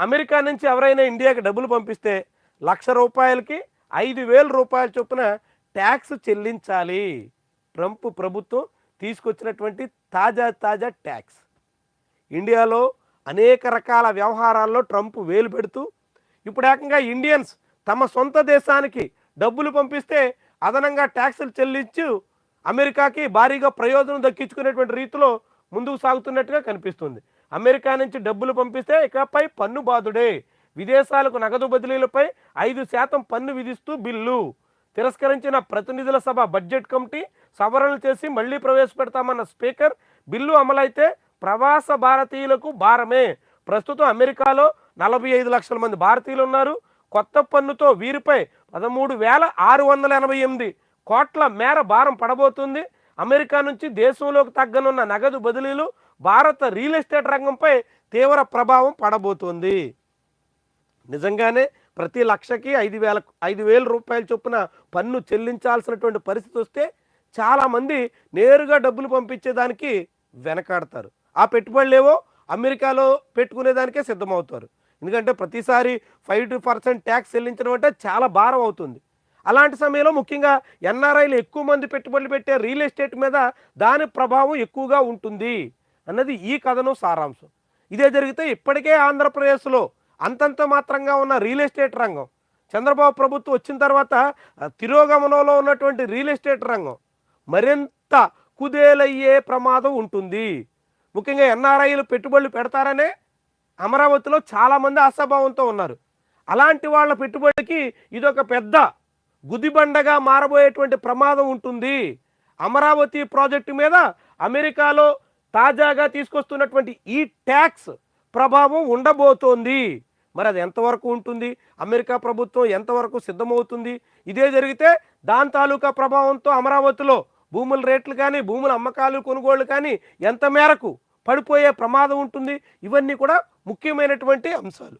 America నుంచి ఎవరైనా ఇండియాకి డబ్బులు పంపిస్తే రూ. 1,00,000కి రూ. 5,000 చొప్పున ట్యాక్స్ చెల్లించాలి. ట్రంప్ ప్రభుత్వం తీసుకొచ్చినటువంటి తాజా ట్యాక్స్. ఇండియాలో అనేక రకాల వ్యవహారాల్లో ట్రంప్ వేలు పెడుతూ ఇప్పుడు ఏకంగా ఇండియన్స్ తమ సొంత దేశానికి డబ్బులు పంపిస్తే అదనంగా ట్యాక్సులు చెల్లించు అమెరికాకి భారీగా ప్రయోజనం దక్కించుకునేటువంటి రీతిలో ముందుకు సాగుతున్నట్టుగా కనిపిస్తుంది. అమెరికా నుంచి డబ్బులు పంపిస్తే ఇకపై పన్ను బాదుడే. విదేశాలకు నగదు బదిలీలపై 5% పన్ను విధిస్తూ బిల్లు తిరస్కరించిన ప్రతినిధుల సభ బడ్జెట్ కమిటీ సవరణలు చేసి మళ్లీ ప్రవేశపెడతామన్న స్పీకర్. బిల్లు అమలైతే ప్రవాస భారతీయులకు భారమే. ప్రస్తుతం అమెరికాలో 45 లక్షల మంది భారతీయులు ఉన్నారు. కొత్త పన్నుతో వీరిపై 13,688 కోట్ల మేర భారం పడబోతుంది. అమెరికా నుంచి దేశంలోకి తగ్గనున్న నగదు బదిలీలు భారత రియల్ ఎస్టేట్ రంగంపై తీవ్ర ప్రభావం పడబోతోంది. నిజంగానే ప్రతి లక్షకి 5,000 రూపాయల చొప్పున పన్ను చెల్లించాల్సినటువంటి పరిస్థితి వస్తే చాలామంది నేరుగా డబ్బులు పంపించేదానికి వెనకాడతారు. ఆ పెట్టుబడులేవో అమెరికాలో పెట్టుకునేదానికే సిద్ధమవుతారు. ఎందుకంటే ప్రతిసారి 5% ట్యాక్స్ చెల్లించడం అంటే చాలా భారం అవుతుంది. అలాంటి సమయంలో ముఖ్యంగా ఎన్ఆర్ఐలు ఎక్కువ మంది పెట్టుబడులు పెట్టే రియల్ ఎస్టేట్ మీద దాని ప్రభావం ఎక్కువగా ఉంటుంది అన్నది ఈ కథనం సారాంశం. ఇదే జరిగితే ఇప్పటికే ఆంధ్రప్రదేశ్లో అంతంత మాత్రంగా ఉన్న రియల్ ఎస్టేట్ రంగం చంద్రబాబు ప్రభుత్వం వచ్చిన తర్వాత తిరోగమనంలో ఉన్నటువంటి రియల్ ఎస్టేట్ రంగం మరింత కుదేలయ్యే ప్రమాదం ఉంటుంది. ముఖ్యంగా ఎన్ఆర్ఐలు పెట్టుబడులు పెడతారనే అమరావతిలో చాలామంది ఆశాభావంతో ఉన్నారు. అలాంటి వాళ్ళ పెట్టుబడికి ఇదొక పెద్ద గుదిబండగా మారబోయేటువంటి ప్రమాదం ఉంటుంది. అమరావతి ప్రాజెక్టు మీద అమెరికాలో తాజాగా తీసుకొస్తున్నటువంటి ఈ ట్యాక్స్ ప్రభావం ఉండబోతోంది. మరి అది ఎంతవరకు ఉంటుంది? అమెరికా ప్రభుత్వం ఎంతవరకు సిద్ధమవుతుంది? ఇదే జరిగితే దాని తాలూకా ప్రభావంతో అమరావతిలో భూముల రేట్లు కానీ భూముల అమ్మకాలు కొనుగోళ్లు కానీ ఎంత మేరకు పడిపోయే ప్రమాదం ఉంటుంది? ఇవన్నీ కూడా ముఖ్యమైనటువంటి అంశాలు.